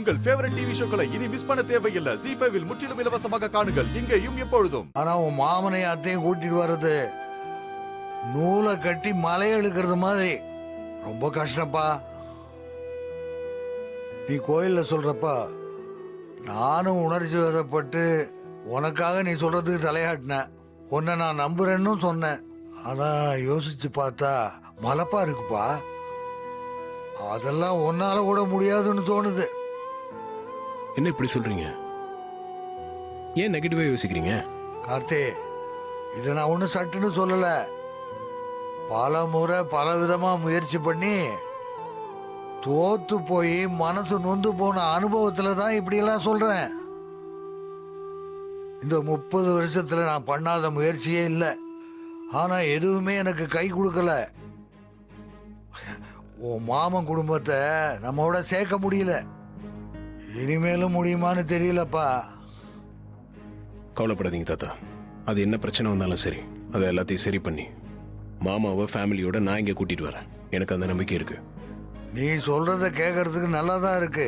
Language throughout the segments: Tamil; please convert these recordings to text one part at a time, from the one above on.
உங்கள் ஃபேவரட் டிவி ஷோக்களை இனி மிஸ் பண்ண தேவையில்லை. ZEE5 இல் முற்றிலும் இலவசமாக காணுங்கள், இங்கேயும் எப்பொழுதும். ஆனா உன் மாமனை அத்தையும் கூட்டிட்டு வர்றது நூலை கட்டி மலையை இழுக்கிறது மாதிரி ரொம்ப கஷ்டப்பா. நீ கோயில்ல சொல்றப்ப நானும் உணர்ச்சி வசப்பட்டு உனக்காக நீ சொல்றதுக்கு தலையாட்டின. உன்னை நான் நம்புறேன்னு சொன்னேன். ஆனா யோசிச்சு பார்த்தா மலப்பா இருக்குப்பா. அதெல்லாம் ஒன்னால கூட முடியாதுன்னு தோணுது. என்ன இப்படி சொல்றீங்க? ஏன் நெகட்டிவா யோசிக்கிறீங்க? கார்த்தி, இதை நான் ஒன்றும் சட்டுன்னு சொல்லல. பல முறை பல விதமா முயற்சி பண்ணி தோத்து போய் மனசு நொந்து போன அனுபவத்துல தான் இப்படியெல்லாம் சொல்றேன். இந்த 30 வருஷத்துல நான் பண்ணாத முயற்சியே இல்லை. ஆனா எதுவுமே எனக்கு கை கொடுக்கல. உன் மாமன் குடும்பத்தை நம்மோட சேர்க்க முடியல. இனிமேலும் முடியுமான்னு தெரியலப்பா. கவலைப்படாதீங்க தாத்தா. அது என்ன பிரச்சனை வந்தாலும் சரி, அதை எல்லாத்தையும் சரி பண்ணி மாமாவை ஃபேமிலியோட நான் இங்கே கூட்டிட்டு வரேன். எனக்கு அந்த நம்பிக்கை இருக்கு. நீ சொல்றத கேட்கறதுக்கு நல்லா தான் இருக்கு.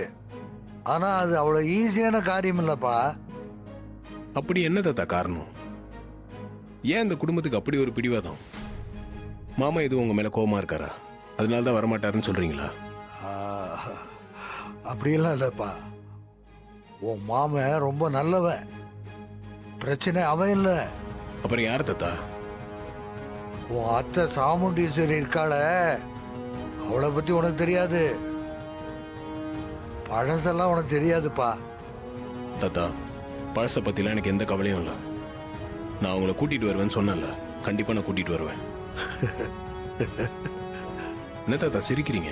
ஆனா அது அவ்வளவு ஈஸியான காரியம் இல்லப்பா. அப்படி என்ன தாத்தா காரணம்? ஏன் இந்த குடும்பத்துக்கு அப்படி ஒரு பிடிவாதம்? மாமா எதுவும் உங்க மேல கோவமா இருக்காரா? அதனால தான் வரமாட்டாருன்னு சொல்றீங்களா? அப்படியெல்லாம் இல்லப்பா. உன் மாமன் ரொம்ப நல்லவன். பிரச்சனை அவன் இல்ல. அப்புறம் யார் தாத்தா? உன் அத்தை சாமுண்டீஸ்வரி இருக்காள, அவளை பத்தி உனக்கு தெரியாது. பழசெல்லாம் உனக்கு தெரியாதுப்பா. தாத்தா, பழசை பத்திலாம் எனக்கு எந்த கவலையும் இல்லை. நான் அவங்கள கூட்டிட்டு வருவேன்னு சொன்னேன்ல, கண்டிப்பா நான் கூட்டிட்டு வருவேன். என்ன தாத்தா சிரிக்கிறீங்க?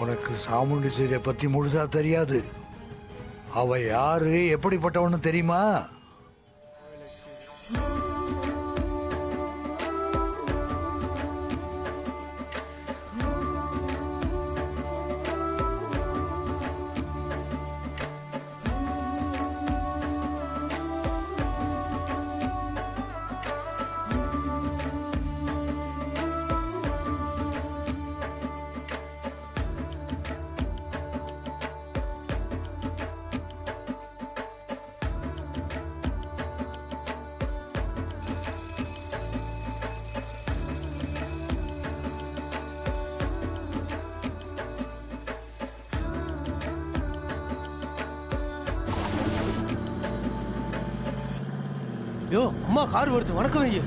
உனக்கு சாமுண்டீஸ்வரியை பத்தி முழுசா தெரியாது. அவ யாரு, எப்படிப்பட்டவன்னு தெரியுமா? யோ அம்மா கார் வருது, வணக்கம் ஐயா.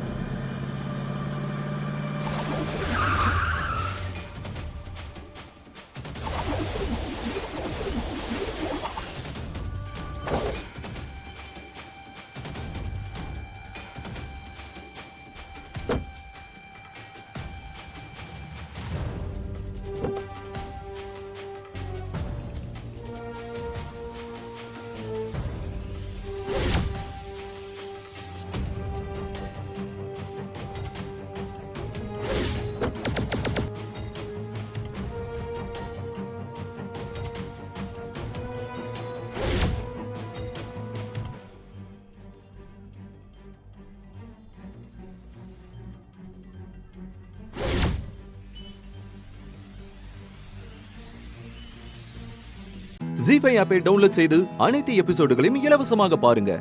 ZEE5 ஆப்பை டவுன்லோட் செய்து அனைத்து எபிசோடுகளையும் இலவசமாக பாருங்க.